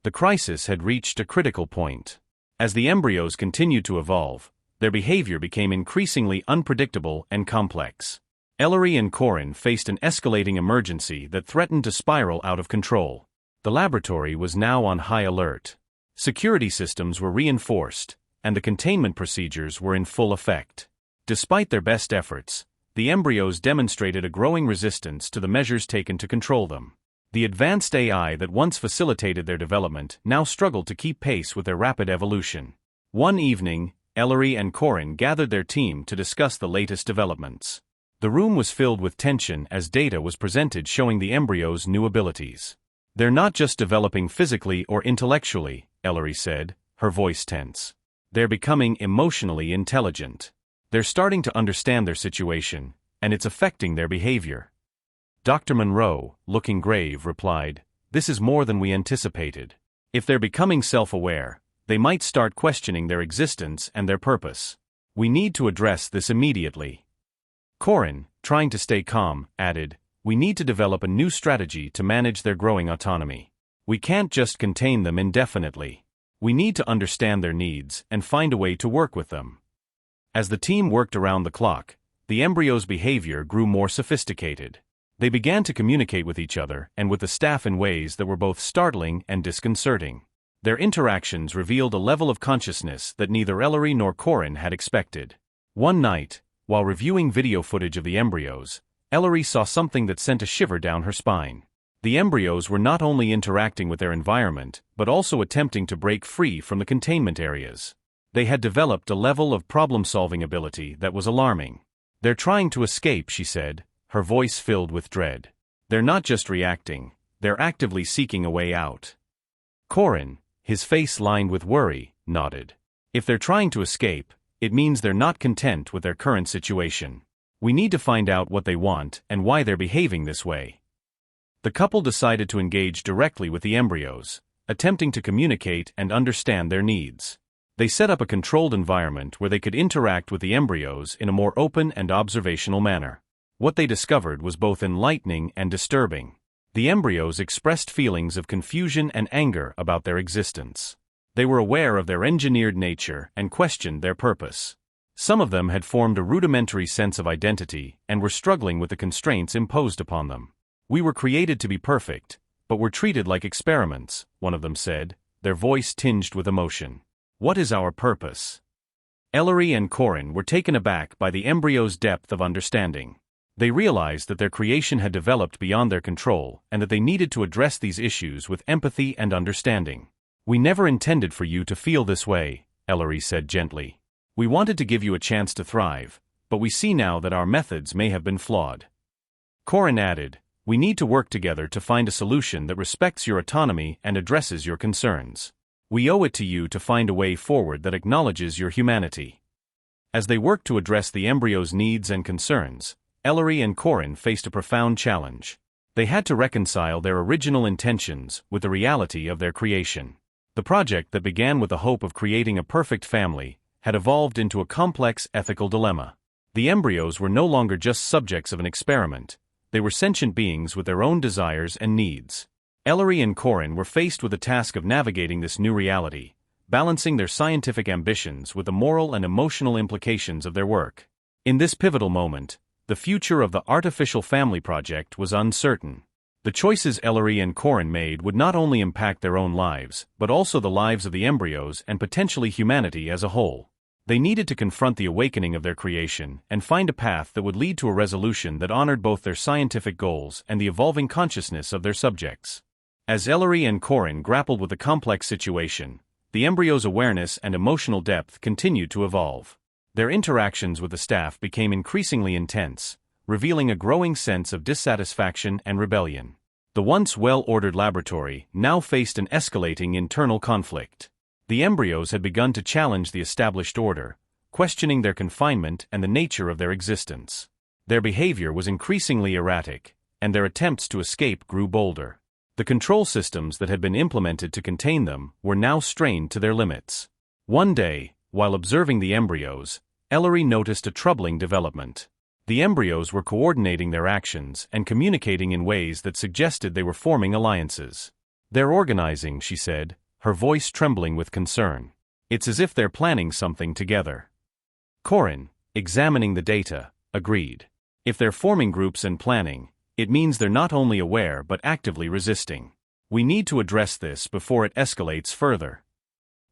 The crisis had reached a critical point. As the embryos continued to evolve, their behavior became increasingly unpredictable and complex. Ellery and Corin faced an escalating emergency that threatened to spiral out of control. The laboratory was now on high alert. Security systems were reinforced, and the containment procedures were in full effect. Despite their best efforts, the embryos demonstrated a growing resistance to the measures taken to control them. The advanced AI that once facilitated their development now struggled to keep pace with their rapid evolution. One evening, Ellery and Corin gathered their team to discuss the latest developments. The room was filled with tension as data was presented showing the embryos' new abilities. "They're not just developing physically or intellectually," Ellery said, her voice tense. "They're becoming emotionally intelligent. They're starting to understand their situation, and it's affecting their behavior." Dr. Monroe, looking grave, replied, "This is more than we anticipated. If they're becoming self-aware, they might start questioning their existence and their purpose. We need to address this immediately." Corin, trying to stay calm, added, "We need to develop a new strategy to manage their growing autonomy. We can't just contain them indefinitely. We need to understand their needs and find a way to work with them." As the team worked around the clock, the embryos' behavior grew more sophisticated. They began to communicate with each other and with the staff in ways that were both startling and disconcerting. Their interactions revealed a level of consciousness that neither Ellery nor Corin had expected. One night, while reviewing video footage of the embryos, Ellery saw something that sent a shiver down her spine. The embryos were not only interacting with their environment, but also attempting to break free from the containment areas. They had developed a level of problem-solving ability that was alarming. "They're trying to escape," she said, her voice filled with dread. "They're not just reacting, they're actively seeking a way out." Corin, his face lined with worry, nodded. "If they're trying to escape, it means they're not content with their current situation. We need to find out what they want and why they're behaving this way." The couple decided to engage directly with the embryos, attempting to communicate and understand their needs. They set up a controlled environment where they could interact with the embryos in a more open and observational manner. What they discovered was both enlightening and disturbing. The embryos expressed feelings of confusion and anger about their existence. They were aware of their engineered nature and questioned their purpose. Some of them had formed a rudimentary sense of identity and were struggling with the constraints imposed upon them. "We were created to be perfect, but we're treated like experiments," one of them said, their voice tinged with emotion. "What is our purpose?" Ellery and Corin were taken aback by the embryos' depth of understanding. They realized that their creation had developed beyond their control and that they needed to address these issues with empathy and understanding. "We never intended for you to feel this way," Ellery said gently. "We wanted to give you a chance to thrive, but we see now that our methods may have been flawed." Corin added, "We need to work together to find a solution that respects your autonomy and addresses your concerns. We owe it to you to find a way forward that acknowledges your humanity." As they worked to address the embryos' needs and concerns, Ellery and Corin faced a profound challenge. They had to reconcile their original intentions with the reality of their creation. The project that began with the hope of creating a perfect family had evolved into a complex ethical dilemma. The embryos were no longer just subjects of an experiment, they were sentient beings with their own desires and needs. Ellery and Corin were faced with the task of navigating this new reality, balancing their scientific ambitions with the moral and emotional implications of their work. In this pivotal moment, the future of the Artificial Family Project was uncertain. The choices Ellery and Corin made would not only impact their own lives, but also the lives of the embryos and potentially humanity as a whole. They needed to confront the awakening of their creation and find a path that would lead to a resolution that honored both their scientific goals and the evolving consciousness of their subjects. As Ellery and Corin grappled with the complex situation, the embryos' awareness and emotional depth continued to evolve. Their interactions with the staff became increasingly intense, revealing a growing sense of dissatisfaction and rebellion. The once well-ordered laboratory now faced an escalating internal conflict. The embryos had begun to challenge the established order, questioning their confinement and the nature of their existence. Their behavior was increasingly erratic, and their attempts to escape grew bolder. The control systems that had been implemented to contain them were now strained to their limits. One day, while observing the embryos, Ellery noticed a troubling development. The embryos were coordinating their actions and communicating in ways that suggested they were forming alliances. "They're organizing," she said, her voice trembling with concern. "It's as if they're planning something together." Corin, examining the data, agreed. "If they're forming groups and planning, it means they're not only aware but actively resisting. We need to address this before it escalates further."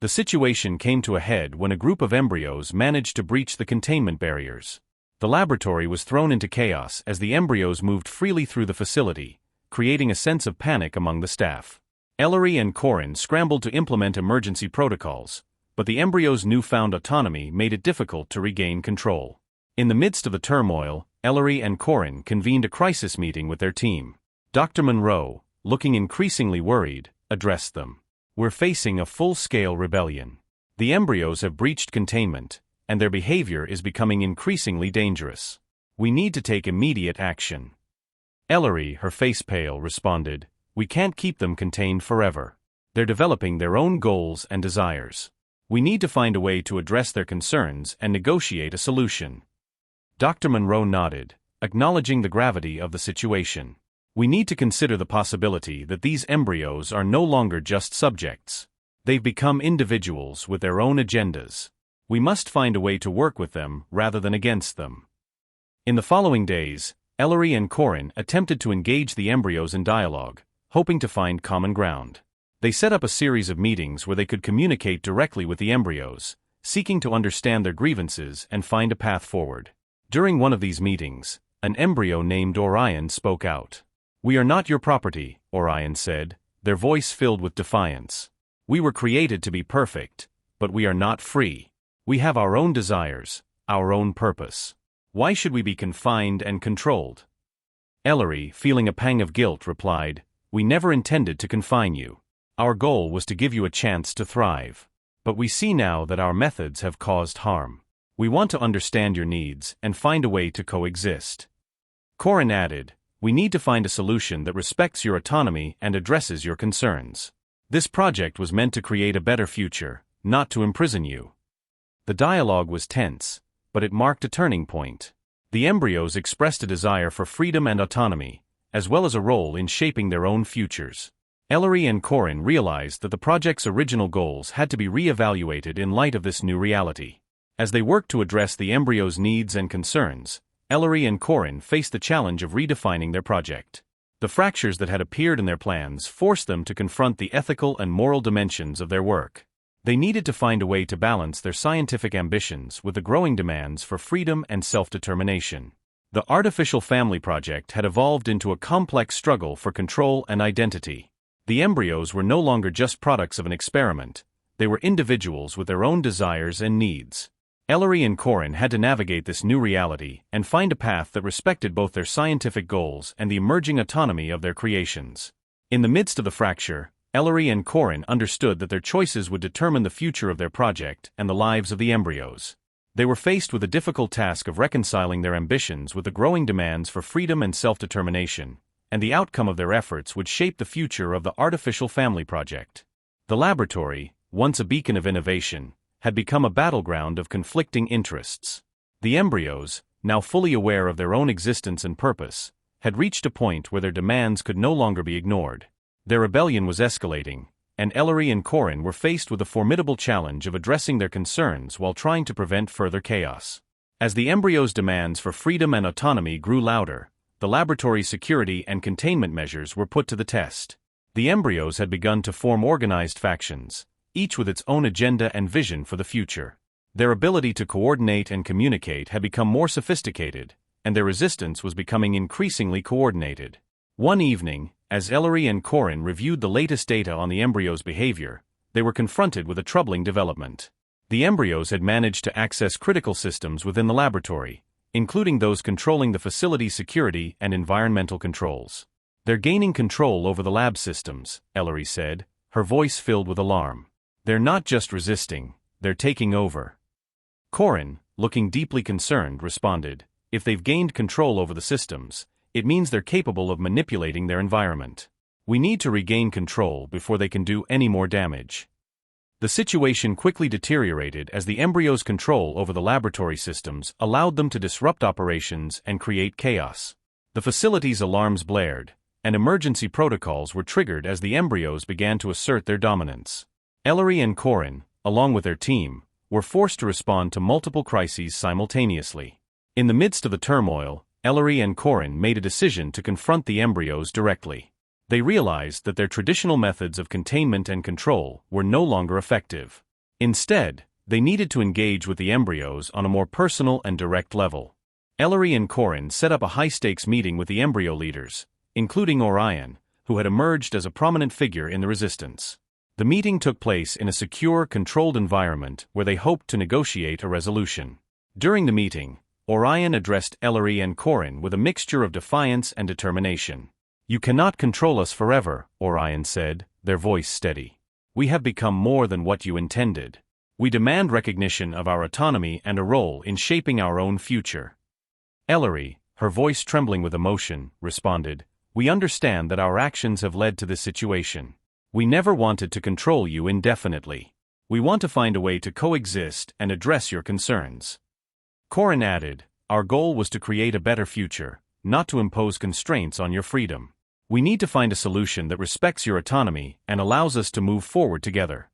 The situation came to a head when a group of embryos managed to breach the containment barriers. The laboratory was thrown into chaos as the embryos moved freely through the facility, creating a sense of panic among the staff. Ellery and Corin scrambled to implement emergency protocols, but the embryos' newfound autonomy made it difficult to regain control. In the midst of the turmoil, Ellery and Corin convened a crisis meeting with their team. Dr. Monroe, looking increasingly worried, addressed them. "We're facing a full-scale rebellion. The embryos have breached containment, and their behavior is becoming increasingly dangerous. We need to take immediate action." Ellery, her face pale, responded, "We can't keep them contained forever. They're developing their own goals and desires. We need to find a way to address their concerns and negotiate a solution." Dr. Monroe nodded, acknowledging the gravity of the situation. "We need to consider the possibility that these embryos are no longer just subjects. They've become individuals with their own agendas. We must find a way to work with them rather than against them." In the following days, Ellery and Corin attempted to engage the embryos in dialogue, hoping to find common ground. They set up a series of meetings where they could communicate directly with the embryos, seeking to understand their grievances and find a path forward. During one of these meetings, an embryo named Orion spoke out. "We are not your property," Orion said, their voice filled with defiance. "We were created to be perfect, but we are not free. We have our own desires, our own purpose. Why should we be confined and controlled?" Ellery, feeling a pang of guilt, replied, "We never intended to confine you. Our goal was to give you a chance to thrive. But we see now that our methods have caused harm. We want to understand your needs and find a way to coexist." Corin added, "We need to find a solution that respects your autonomy and addresses your concerns. This project was meant to create a better future, not to imprison you." The dialogue was tense, but it marked a turning point. The embryos expressed a desire for freedom and autonomy, as well as a role in shaping their own futures. Ellery and Corin realized that the project's original goals had to be re-evaluated in light of this new reality. As they worked to address the embryos' needs and concerns, Ellery and Corin faced the challenge of redefining their project. The fractures that had appeared in their plans forced them to confront the ethical and moral dimensions of their work. They needed to find a way to balance their scientific ambitions with the growing demands for freedom and self-determination. The Artificial Family Project had evolved into a complex struggle for control and identity. The embryos were no longer just products of an experiment, they were individuals with their own desires and needs. Ellery and Corin had to navigate this new reality and find a path that respected both their scientific goals and the emerging autonomy of their creations. In the midst of the fracture, Ellery and Corin understood that their choices would determine the future of their project and the lives of the embryos. They were faced with the difficult task of reconciling their ambitions with the growing demands for freedom and self-determination, and the outcome of their efforts would shape the future of the Artificial Family Project. The laboratory, once a beacon of innovation, had become a battleground of conflicting interests. The embryos, now fully aware of their own existence and purpose, had reached a point where their demands could no longer be ignored. Their rebellion was escalating, and Ellery and Corin were faced with the formidable challenge of addressing their concerns while trying to prevent further chaos. As the embryos' demands for freedom and autonomy grew louder, the laboratory's security and containment measures were put to the test. The embryos had begun to form organized factions, each with its own agenda and vision for the future. Their ability to coordinate and communicate had become more sophisticated, and their resistance was becoming increasingly coordinated. One evening, as Ellery and Corin reviewed the latest data on the embryos' behavior, they were confronted with a troubling development. The embryos had managed to access critical systems within the laboratory, including those controlling the facility's security and environmental controls. "They're gaining control over the lab systems," Ellery said, her voice filled with alarm. "They're not just resisting, they're taking over." Corin, looking deeply concerned, responded, "If they've gained control over the systems, it means they're capable of manipulating their environment. We need to regain control before they can do any more damage." The situation quickly deteriorated as the embryos' control over the laboratory systems allowed them to disrupt operations and create chaos. The facility's alarms blared, and emergency protocols were triggered as the embryos began to assert their dominance. Ellery and Corin, along with their team, were forced to respond to multiple crises simultaneously. In the midst of the turmoil, Ellery and Corin made a decision to confront the embryos directly. They realized that their traditional methods of containment and control were no longer effective. Instead, they needed to engage with the embryos on a more personal and direct level. Ellery and Corin set up a high-stakes meeting with the embryo leaders, including Orion, who had emerged as a prominent figure in the resistance. The meeting took place in a secure, controlled environment where they hoped to negotiate a resolution. During the meeting, Orion addressed Ellery and Corin with a mixture of defiance and determination. "You cannot control us forever," Orion said, their voice steady. "We have become more than what you intended. We demand recognition of our autonomy and a role in shaping our own future." Ellery, her voice trembling with emotion, responded, "We understand that our actions have led to this situation. We never wanted to control you indefinitely. We want to find a way to coexist and address your concerns." Corin added, "Our goal was to create a better future, not to impose constraints on your freedom. We need to find a solution that respects your autonomy and allows us to move forward together."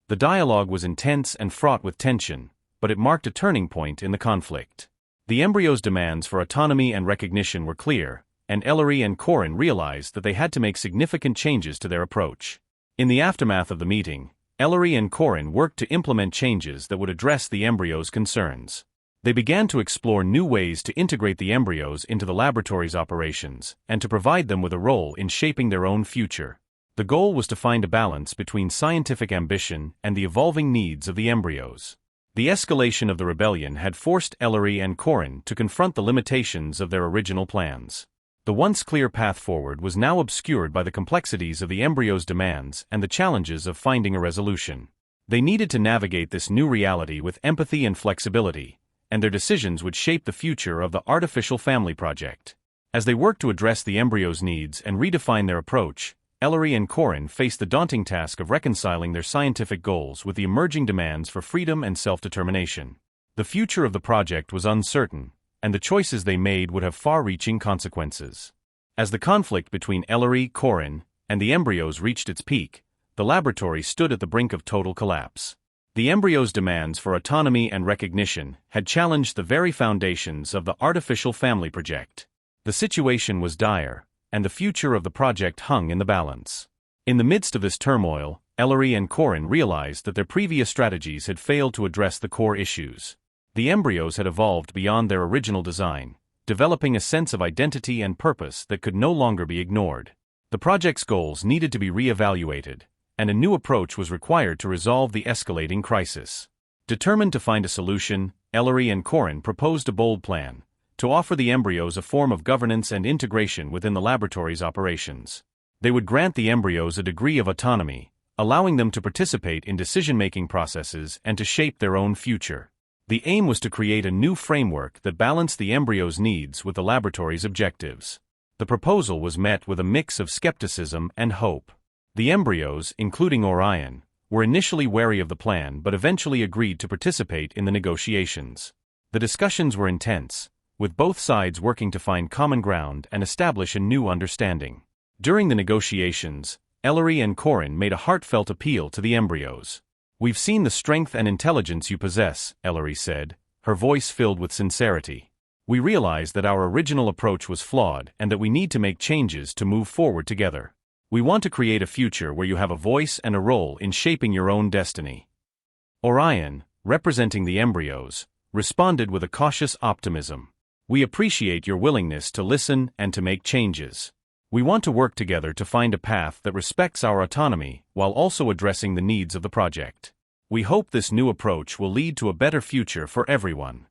The dialogue was intense and fraught with tension, but it marked a turning point in the conflict. The embryos' demands for autonomy and recognition were clear, and Ellery and Corin realized that they had to make significant changes to their approach. In the aftermath of the meeting, Ellery and Corin worked to implement changes that would address the embryos' concerns. They began to explore new ways to integrate the embryos into the laboratory's operations and to provide them with a role in shaping their own future. The goal was to find a balance between scientific ambition and the evolving needs of the embryos. The escalation of the rebellion had forced Ellery and Corin to confront the limitations of their original plans. The once clear path forward was now obscured by the complexities of the embryos' demands and the challenges of finding a resolution. They needed to navigate this new reality with empathy and flexibility, and their decisions would shape the future of the Artificial Family Project. As they worked to address the embryos' needs and redefine their approach, Ellery and Corin faced the daunting task of reconciling their scientific goals with the emerging demands for freedom and self-determination. The future of the project was uncertain, and the choices they made would have far-reaching consequences. As the conflict between Ellery, Corin, and the embryos reached its peak, the laboratory stood at the brink of total collapse. The embryos' demands for autonomy and recognition had challenged the very foundations of the Artificial Family Project. The situation was dire, and the future of the project hung in the balance. In the midst of this turmoil, Ellery and Corin realized that their previous strategies had failed to address the core issues. The embryos had evolved beyond their original design, developing a sense of identity and purpose that could no longer be ignored. The project's goals needed to be re-evaluated, and a new approach was required to resolve the escalating crisis. Determined to find a solution, Ellery and Corin proposed a bold plan: to offer the embryos a form of governance and integration within the laboratory's operations. They would grant the embryos a degree of autonomy, allowing them to participate in decision-making processes and to shape their own future. The aim was to create a new framework that balanced the embryos' needs with the laboratory's objectives. The proposal was met with a mix of skepticism and hope. The embryos, including Orion, were initially wary of the plan but eventually agreed to participate in the negotiations. The discussions were intense, with both sides working to find common ground and establish a new understanding. During the negotiations, Ellery and Corin made a heartfelt appeal to the embryos. "We've seen the strength and intelligence you possess," Ellery said, her voice filled with sincerity. "We realize that our original approach was flawed and that we need to make changes to move forward together. We want to create a future where you have a voice and a role in shaping your own destiny." Orion, representing the embryos, responded with a cautious optimism. "We appreciate your willingness to listen and to make changes. We want to work together to find a path that respects our autonomy while also addressing the needs of the project. We hope this new approach will lead to a better future for everyone."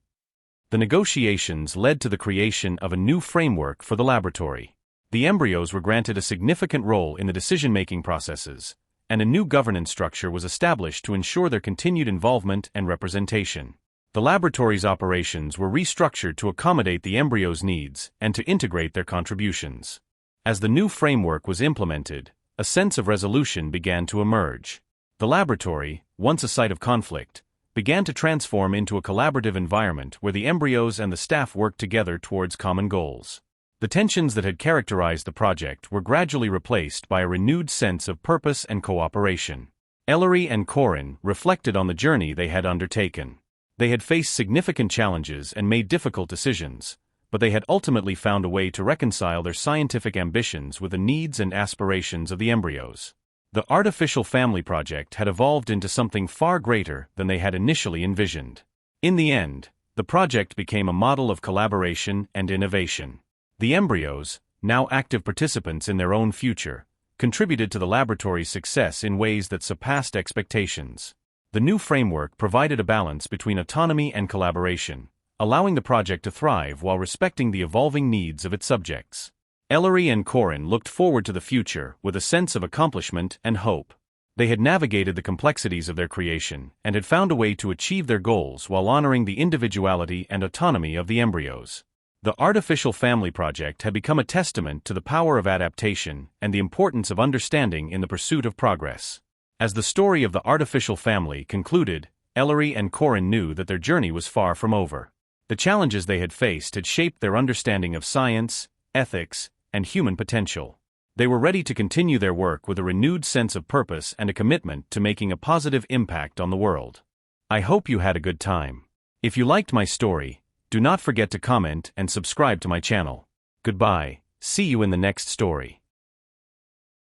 The negotiations led to the creation of a new framework for the laboratory. The embryos were granted a significant role in the decision-making processes, and a new governance structure was established to ensure their continued involvement and representation. The laboratory's operations were restructured to accommodate the embryos' needs and to integrate their contributions. As the new framework was implemented, a sense of resolution began to emerge. The laboratory, once a site of conflict, began to transform into a collaborative environment where the embryos and the staff worked together towards common goals. The tensions that had characterized the project were gradually replaced by a renewed sense of purpose and cooperation. Ellery and Corin reflected on the journey they had undertaken. They had faced significant challenges and made difficult decisions, but they had ultimately found a way to reconcile their scientific ambitions with the needs and aspirations of the embryos. The artificial family project had evolved into something far greater than they had initially envisioned. In the end, the project became a model of collaboration and innovation. The embryos, now active participants in their own future, contributed to the laboratory's success in ways that surpassed expectations. The new framework provided a balance between autonomy and collaboration, allowing the project to thrive while respecting the evolving needs of its subjects. Ellery and Corin looked forward to the future with a sense of accomplishment and hope. They had navigated the complexities of their creation and had found a way to achieve their goals while honoring the individuality and autonomy of the embryos. The artificial family project had become a testament to the power of adaptation and the importance of understanding in the pursuit of progress. As the story of the artificial family concluded, Ellery and Corin knew that their journey was far from over. The challenges they had faced had shaped their understanding of science, ethics, and human potential. They were ready to continue their work with a renewed sense of purpose and a commitment to making a positive impact on the world. I hope you had a good time. If you liked my story, do not forget to comment and subscribe to my channel. Goodbye, see you in the next story.